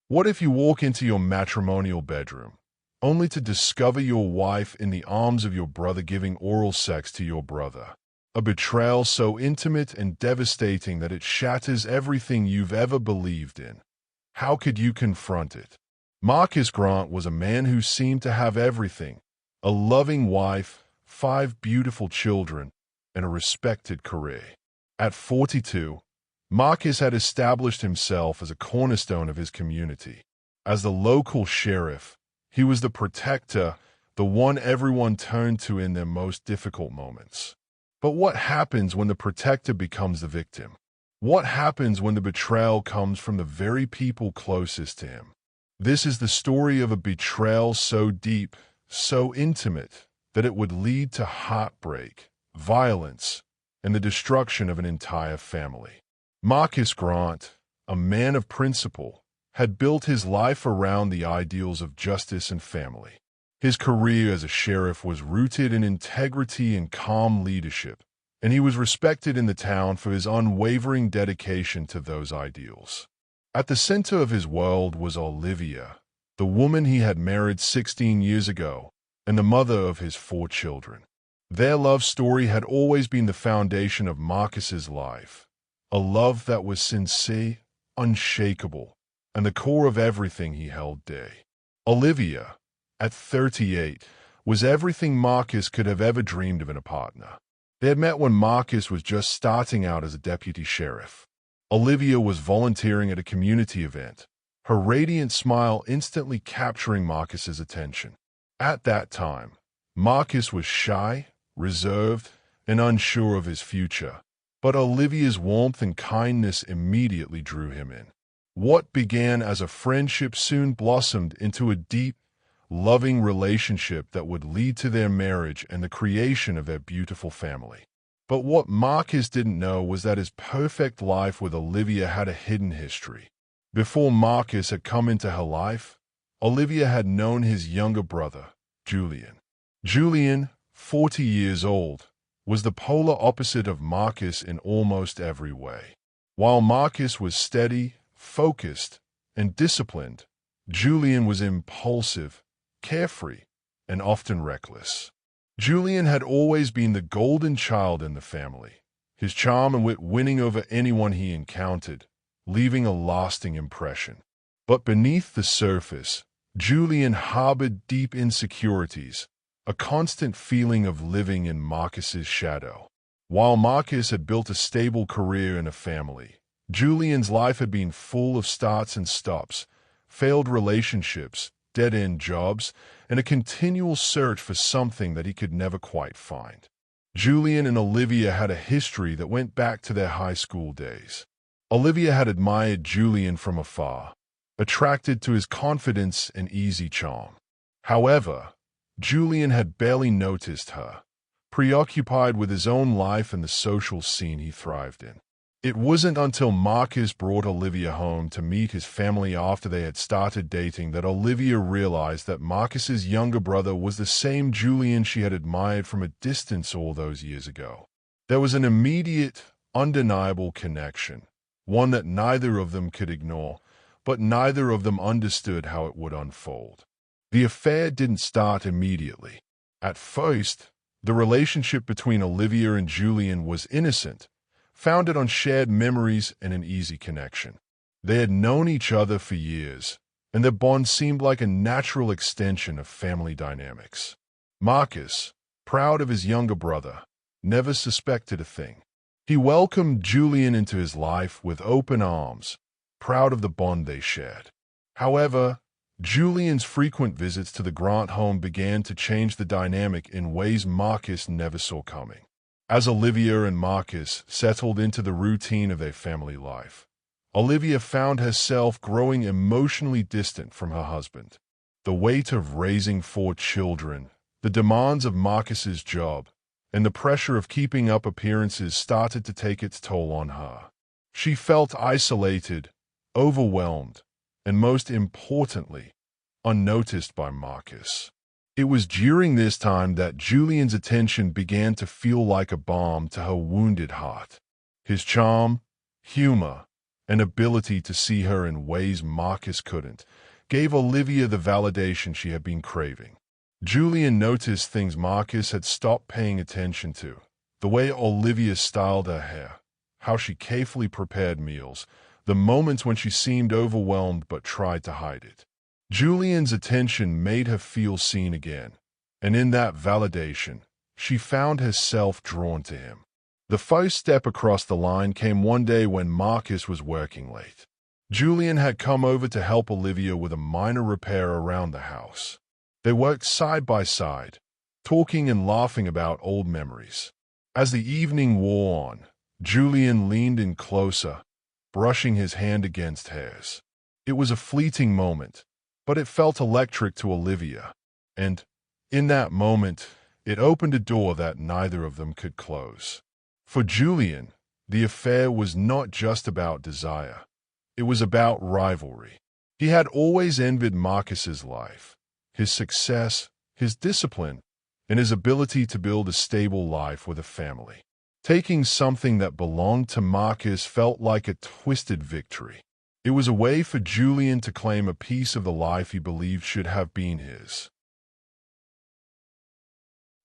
What if you walk into your matrimonial bedroom, only to discover your wife in the arms of your brother giving oral sex to your brother? A betrayal so intimate and devastating that it shatters everything you've ever believed in. How could you confront it? Marcus Grant was a man who seemed to have everything: a loving wife, 5 beautiful children, and a respected career. At 42, Marcus had established himself as a cornerstone of his community. As the local sheriff, he was the protector, the one everyone turned to in their most difficult moments. But what happens when the protector becomes the victim? What happens when the betrayal comes from the very people closest to him? This is the story of a betrayal so deep, so intimate, that it would lead to heartbreak, violence, and the destruction of an entire family. Marcus Grant, a man of principle, had built his life around the ideals of justice and family. His career as a sheriff was rooted in integrity and calm leadership, and he was respected in the town for his unwavering dedication to those ideals. At the center of his world was Olivia, the woman he had married 16 years ago, and the mother of his 4 children. Their love story had always been the foundation of Marcus's life, a love that was sincere, unshakable, and the core of everything he held dear. Olivia, at 38, was everything Marcus could have ever dreamed of in a partner. They had met when Marcus was just starting out as a deputy sheriff. Olivia was volunteering at a community event, her radiant smile instantly capturing Marcus's attention. At that time, Marcus was shy, reserved, and unsure of his future, but Olivia's warmth and kindness immediately drew him in. What began as a friendship soon blossomed into a deep, loving relationship that would lead to their marriage and the creation of their beautiful family. But what Marcus didn't know was that his perfect life with Olivia had a hidden history. Before Marcus had come into her life, Olivia had known his younger brother, Julian. Julian, 40 years old, was the polar opposite of Marcus in almost every way. While Marcus was steady, focused, and disciplined, Julian was impulsive, carefree, and often reckless. Julian had always been the golden child in the family, his charm and wit winning over anyone he encountered, leaving a lasting impression. But beneath the surface, Julian harbored deep insecurities, a constant feeling of living in Marcus's shadow. While Marcus had built a stable career and a family, Julian's life had been full of starts and stops, failed relationships, dead-end jobs, and a continual search for something that he could never quite find. Julian and Olivia had a history that went back to their high school days. Olivia had admired Julian from afar, attracted to his confidence and easy charm. However, Julian had barely noticed her, preoccupied with his own life and the social scene he thrived in. It wasn't until Marcus brought Olivia home to meet his family after they had started dating that Olivia realized that Marcus's younger brother was the same Julian she had admired from a distance all those years ago. There was an immediate, undeniable connection, one that neither of them could ignore, but neither of them understood how it would unfold. The affair didn't start immediately. At first, the relationship between Olivia and Julian was innocent, founded on shared memories and an easy connection. They had known each other for years, and their bond seemed like a natural extension of family dynamics. Marcus, proud of his younger brother, never suspected a thing. He welcomed Julian into his life with open arms, proud of the bond they shared. However, Julian's frequent visits to the Grant home began to change the dynamic in ways Marcus never saw coming. As Olivia and Marcus settled into the routine of their family life, Olivia found herself growing emotionally distant from her husband. The weight of raising 4 children, the demands of Marcus's job, and the pressure of keeping up appearances started to take its toll on her. She felt isolated, overwhelmed, and most importantly, unnoticed by Marcus. It was during this time that Julian's attention began to feel like a balm to her wounded heart. His charm, humor, an ability to see her in ways Marcus couldn't, gave Olivia the validation she had been craving. Julian noticed things Marcus had stopped paying attention to: the way Olivia styled her hair, how she carefully prepared meals, the moments when she seemed overwhelmed but tried to hide it. Julian's attention made her feel seen again, and in that validation, she found herself drawn to him. The first step across the line came one day when Marcus was working late. Julian had come over to help Olivia with a minor repair around the house. They worked side by side, talking and laughing about old memories. As the evening wore on, Julian leaned in closer, brushing his hand against hers. It was a fleeting moment, but it felt electric to Olivia, and, in that moment, it opened a door that neither of them could close. For Julian, the affair was not just about desire. It was about rivalry. He had always envied Marcus's life, his success, his discipline, and his ability to build a stable life with a family. Taking something that belonged to Marcus felt like a twisted victory. It was a way for Julian to claim a piece of the life he believed should have been his.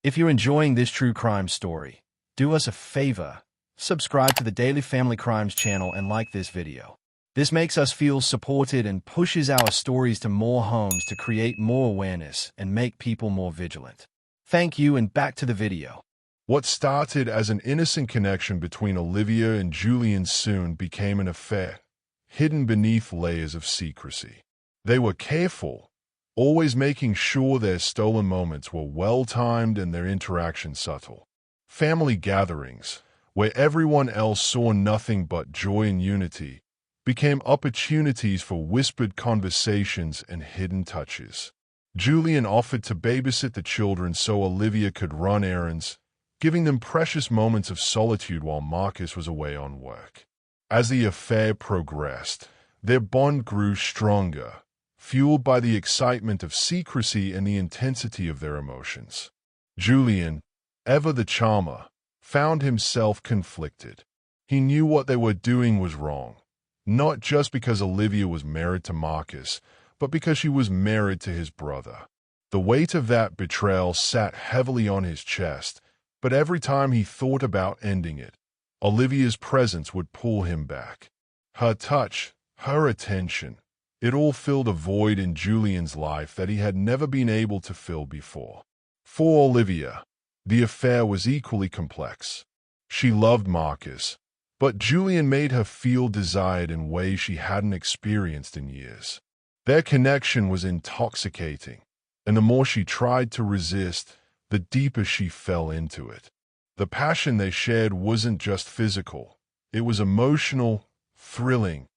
If you're enjoying this true crime story, do us a favor, subscribe to the Daily Family Crimes channel and like this video. This makes us feel supported and pushes our stories to more homes to create more awareness and make people more vigilant. Thank you, and back to the video. What started as an innocent connection between Olivia and Julian soon became an affair, hidden beneath layers of secrecy. They were careful, always making sure their stolen moments were well-timed and their interactions subtle. Family gatherings, where everyone else saw nothing but joy and unity, became opportunities for whispered conversations and hidden touches. Julian offered to babysit the children so Olivia could run errands, giving them precious moments of solitude while Marcus was away on work. As the affair progressed, their bond grew stronger, fueled by the excitement of secrecy and the intensity of their emotions. Julian, ever the charmer, found himself conflicted. He knew what they were doing was wrong, not just because Olivia was married to Marcus, but because she was married to his brother. The weight of that betrayal sat heavily on his chest, but every time he thought about ending it, Olivia's presence would pull him back. Her touch, her attention, it all filled a void in Julian's life that he had never been able to fill before. For Olivia, the affair was equally complex. She loved Marcus, but Julian made her feel desired in ways she hadn't experienced in years. Their connection was intoxicating, and the more she tried to resist, the deeper she fell into it. The passion they shared wasn't just physical. It was emotional, thrilling,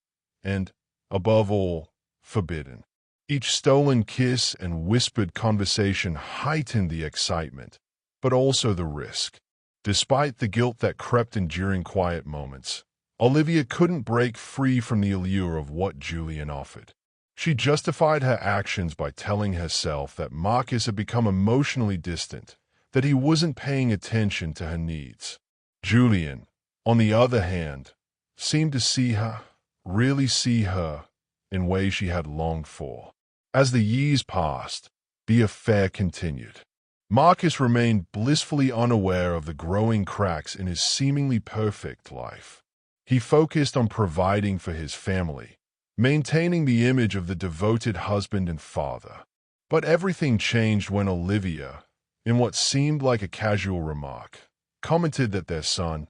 and, above all, forbidden. Each stolen kiss and whispered conversation heightened the excitement, but also the risk. Despite the guilt that crept in during quiet moments, Olivia couldn't break free from the allure of what Julian offered. She justified her actions by telling herself that Marcus had become emotionally distant, that he wasn't paying attention to her needs. Julian, on the other hand, seemed to see her, really see her, in ways she had longed for. As the years passed, the affair continued. Marcus remained blissfully unaware of the growing cracks in his seemingly perfect life. He focused on providing for his family, maintaining the image of the devoted husband and father. But everything changed when Olivia, in what seemed like a casual remark, commented that their son,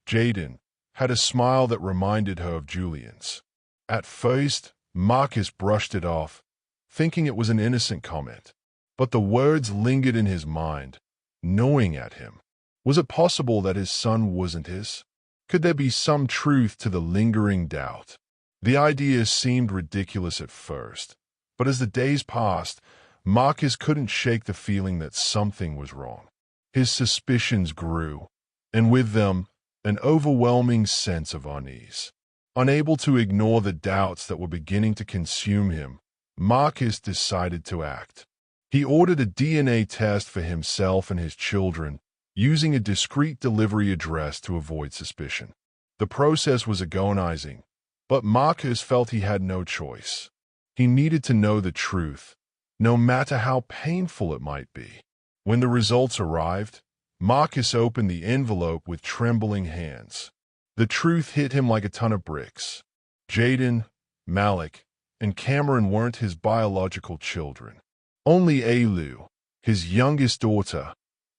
Jaden, had a smile that reminded her of Julian's. At first, Marcus brushed it off, thinking it was an innocent comment. But the words lingered in his mind, gnawing at him. Was it possible that his son wasn't his? Could there be some truth to the lingering doubt? The idea seemed ridiculous at first, but as the days passed, Marcus couldn't shake the feeling that something was wrong. His suspicions grew, and with them, an overwhelming sense of unease. Unable to ignore the doubts that were beginning to consume him, Marcus decided to act. He ordered a DNA test for himself and his children, using a discreet delivery address to avoid suspicion. The process was agonizing, But Marcus felt he had no choice. He needed to know the truth, no matter how painful it might be. When the results arrived, Marcus opened the envelope with trembling hands. The truth hit him like a ton of bricks. Jaden, Malik, and Cameron weren't his biological children. Only Alu, his youngest daughter,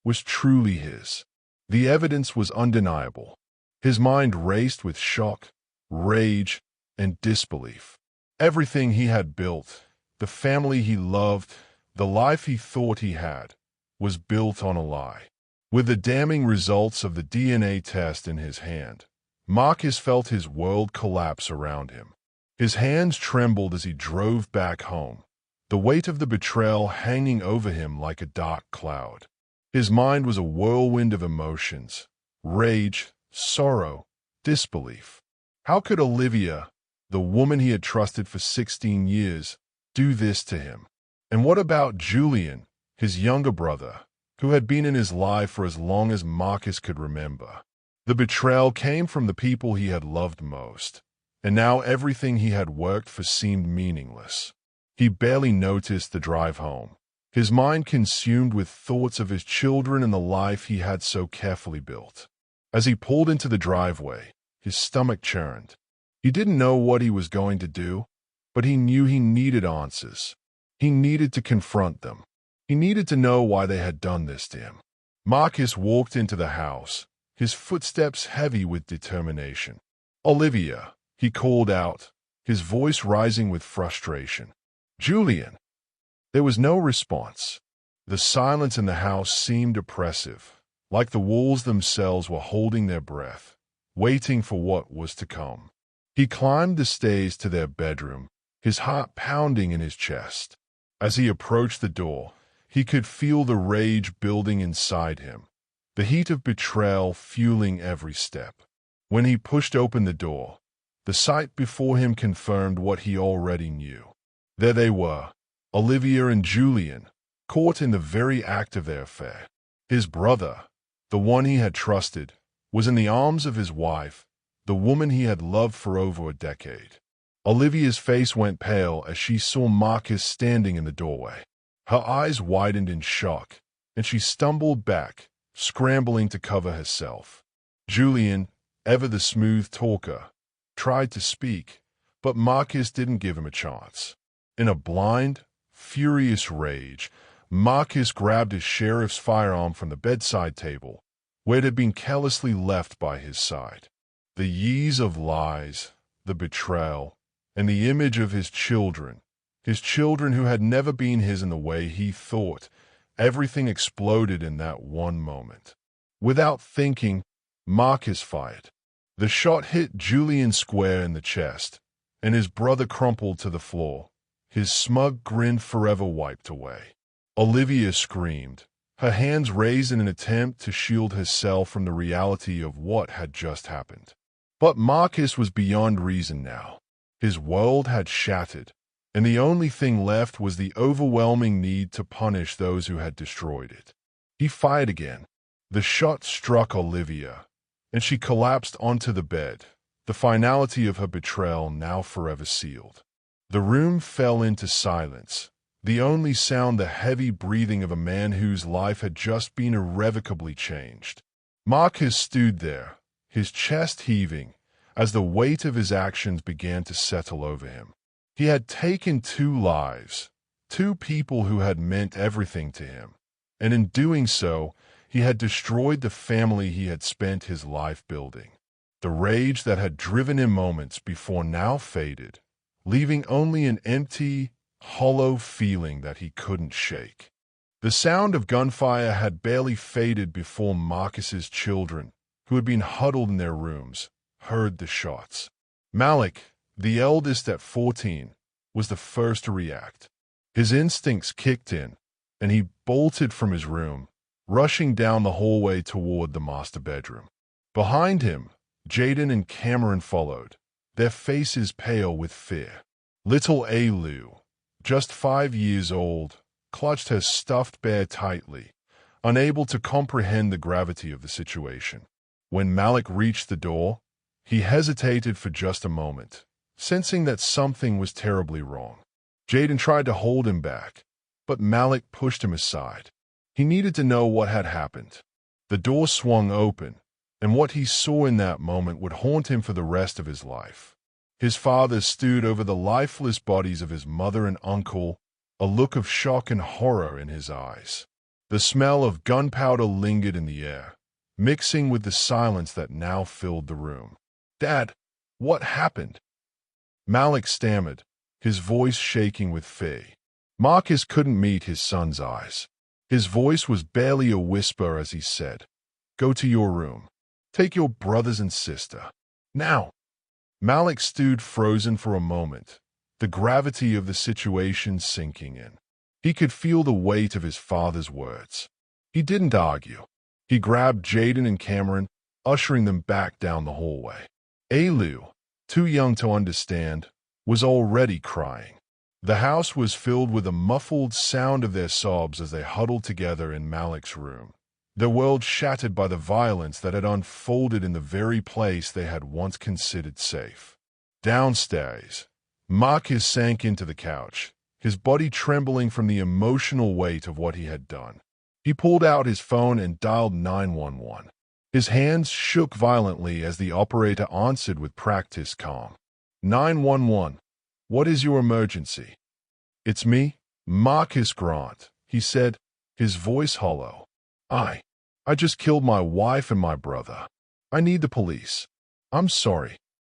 was truly his. The evidence was undeniable. His mind raced with shock, rage, and disbelief. Everything he had built, the family he loved, the life he thought he had, was built on a lie. With the damning results of the DNA test in his hand, Marcus felt his world collapse around him. His hands trembled as he drove back home, the weight of the betrayal hanging over him like a dark cloud. His mind was a whirlwind of emotions: rage, sorrow, disbelief. How could Olivia, the woman he had trusted for 16 years, do this to him? And what about Julian, his younger brother, who had been in his life for as long as Marcus could remember? The betrayal came from the people he had loved most, and now everything he had worked for seemed meaningless. He barely noticed the drive home, his mind consumed with thoughts of his children and the life he had so carefully built. As he pulled into the driveway, his stomach churned. He didn't know what he was going to do, but he knew he needed answers. He needed to confront them. He needed to know why they had done this to him. Marcus walked into the house, his footsteps heavy with determination. "Olivia," he called out, his voice rising with frustration. "Julian." There was no response. The silence in the house seemed oppressive, like the walls themselves were holding their breath, waiting for what was to come. He climbed the stairs to their bedroom, his heart pounding in his chest. As he approached the door, he could feel the rage building inside him, the heat of betrayal fueling every step. When he pushed open the door, the sight before him confirmed what he already knew. There they were, Olivia and Julian, caught in the very act of their affair. His brother, the one he had trusted, was in the arms of his wife, the woman he had loved for over a decade. Olivia's face went pale as she saw Marcus standing in the doorway. Her eyes widened in shock, and she stumbled back, scrambling to cover herself. Julian, ever the smooth talker, tried to speak, but Marcus didn't give him a chance. In a blind, furious rage, Marcus grabbed his sheriff's firearm from the bedside table, where it had been carelessly left by his side. The years of lies, the betrayal, and the image of his children who had never been his in the way he thought, everything exploded in that one moment. Without thinking, Marcus fired. The shot hit Julian square in the chest, and his brother crumpled to the floor, his smug grin forever wiped away. Olivia screamed, her hands raised in an attempt to shield herself from the reality of what had just happened. But Marcus was beyond reason now. His world had shattered, and the only thing left was the overwhelming need to punish those who had destroyed it. He fired again. The shot struck Olivia, and she collapsed onto the bed, the finality of her betrayal now forever sealed. The room fell into silence, the only sound the heavy breathing of a man whose life had just been irrevocably changed. Marcus stood there, his chest heaving, as the weight of his actions began to settle over him. He had taken 2 lives, 2 people who had meant everything to him, and in doing so, he had destroyed the family he had spent his life building. The rage that had driven him moments before now faded, leaving only an empty, hollow feeling that he couldn't shake. The sound of gunfire had barely faded before Marcus's children, who had been huddled in their rooms, heard the shots. Malik, the eldest at 14, was the first to react. His instincts kicked in, and he bolted from his room, rushing down the hallway toward the master bedroom. Behind him, Jaden and Cameron followed, their faces pale with fear. Little Alu, just 5 years old, clutched her stuffed bear tightly, unable to comprehend the gravity of the situation. When Malik reached the door, he hesitated for just a moment, sensing that something was terribly wrong. Jaden tried to hold him back, but Malik pushed him aside. He needed to know what had happened. The door swung open, and what he saw in that moment would haunt him for the rest of his life. His father stood over the lifeless bodies of his mother and uncle, a look of shock and horror in his eyes. The smell of gunpowder lingered in the air, mixing with the silence that now filled the room. "Dad, what happened?" Malik stammered, his voice shaking with fear. Marcus couldn't meet his son's eyes. His voice was barely a whisper as he said, "Go to your room. Take your brothers and sister. Now." Malik stood frozen for a moment, the gravity of the situation sinking in. He could feel the weight of his father's words. He didn't argue. He grabbed Jaden and Cameron, ushering them back down the hallway. Alu, too young to understand, was already crying. The house was filled with a muffled sound of their sobs as they huddled together in Malik's room, their world shattered by the violence that had unfolded in the very place they had once considered safe. Downstairs, Marcus sank into the couch, his body trembling from the emotional weight of what he had done. He pulled out his phone and dialed 911. His hands shook violently as the operator answered with practiced calm. 911, what is your emergency? It's me, Marcus Grant, he said, his voice hollow. I just killed my wife and my brother. I need the police. I'm sorry.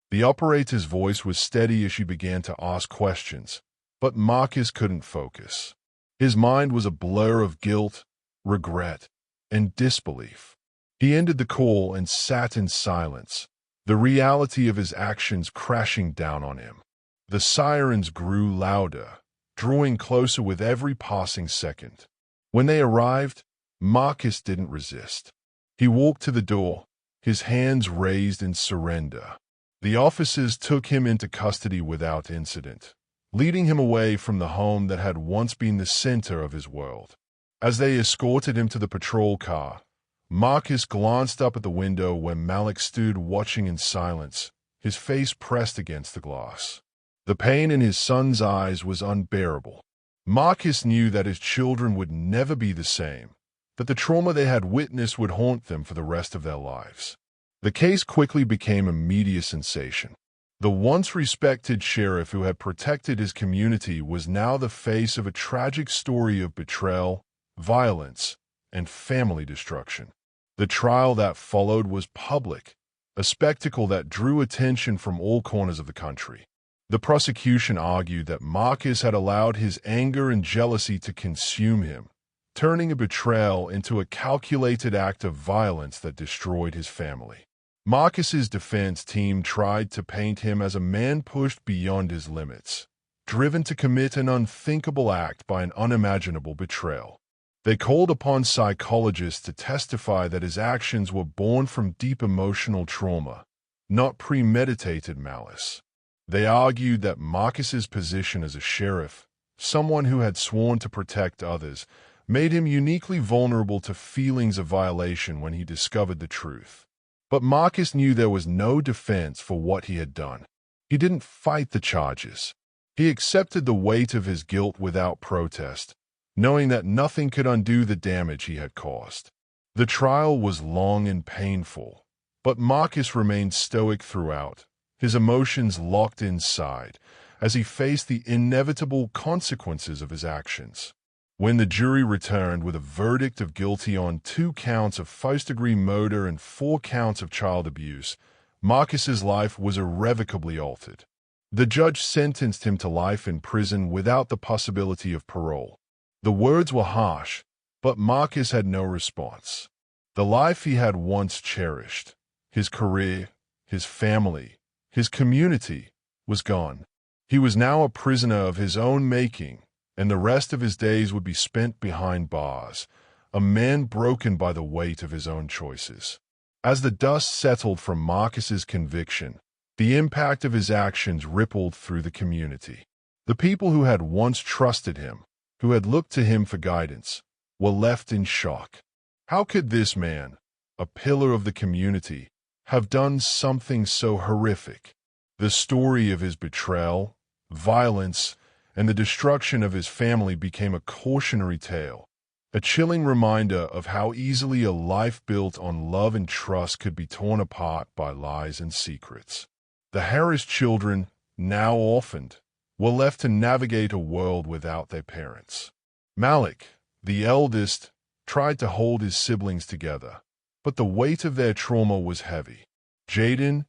The operator's voice was steady as she began to ask questions, but Marcus couldn't focus. His mind was a blur of guilt, regret, and disbelief. He ended the call and sat in silence, the reality of his actions crashing down on him. The sirens grew louder, drawing closer with every passing second. When they arrived, Marcus didn't resist. He walked to the door, his hands raised in surrender. The officers took him into custody without incident, leading him away from the home that had once been the center of his world. As they escorted him to the patrol car, Marcus glanced up at the window where Malik stood watching in silence, his face pressed against the glass. The pain in his son's eyes was unbearable. Marcus knew that his children would never be the same, that the trauma they had witnessed would haunt them for the rest of their lives. The case quickly became a media sensation. The once respected sheriff who had protected his community was now the face of a tragic story of betrayal, violence, and family destruction. The trial that followed was public, a spectacle that drew attention from all corners of the country. The prosecution argued that Marcus had allowed his anger and jealousy to consume him, turning a betrayal into a calculated act of violence that destroyed his family. Marcus's defense team tried to paint him as a man pushed beyond his limits, driven to commit an unthinkable act by an unimaginable betrayal. They called upon psychologists to testify that his actions were born from deep emotional trauma, not premeditated malice. They argued that Marcus's position as a sheriff, someone who had sworn to protect others, made him uniquely vulnerable to feelings of violation when he discovered the truth. But Marcus knew there was no defense for what he had done. He didn't fight the charges. He accepted the weight of his guilt without protest, knowing that nothing could undo the damage he had caused. The trial was long and painful, but Marcus remained stoic throughout, his emotions locked inside, as he faced the inevitable consequences of his actions. When the jury returned with a verdict of guilty on 2 counts of first-degree murder and 4 counts of child abuse, Marcus's life was irrevocably altered. The judge sentenced him to life in prison without the possibility of parole. The words were harsh, but Marcus had no response. The life he had once cherished, his career, his family, his community, was gone. He was now a prisoner of his own making, and the rest of his days would be spent behind bars, a man broken by the weight of his own choices. As the dust settled from Marcus's conviction, the impact of his actions rippled through the community. The people who had once trusted him, who had looked to him for guidance, were left in shock. How could this man, a pillar of the community, have done something so horrific? The story of his betrayal, violence, and the destruction of his family became a cautionary tale, a chilling reminder of how easily a life built on love and trust could be torn apart by lies and secrets. The Harris children, now orphaned, were left to navigate a world without their parents. Malik, the eldest, tried to hold his siblings together, but the weight of their trauma was heavy. Jaden,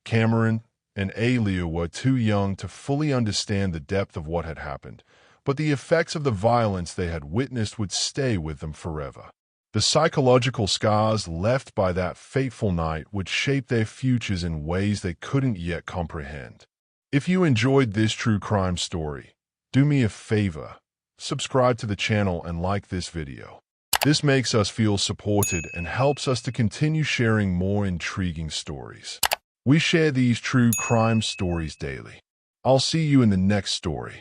Cameron, and Alia were too young to fully understand the depth of what had happened, but the effects of the violence they had witnessed would stay with them forever. The psychological scars left by that fateful night would shape their futures in ways they couldn't yet comprehend. If you enjoyed this true crime story, do me a favor, subscribe to the channel and like this video. This makes us feel supported and helps us to continue sharing more intriguing stories. We share these true crime stories daily. I'll see you in the next story.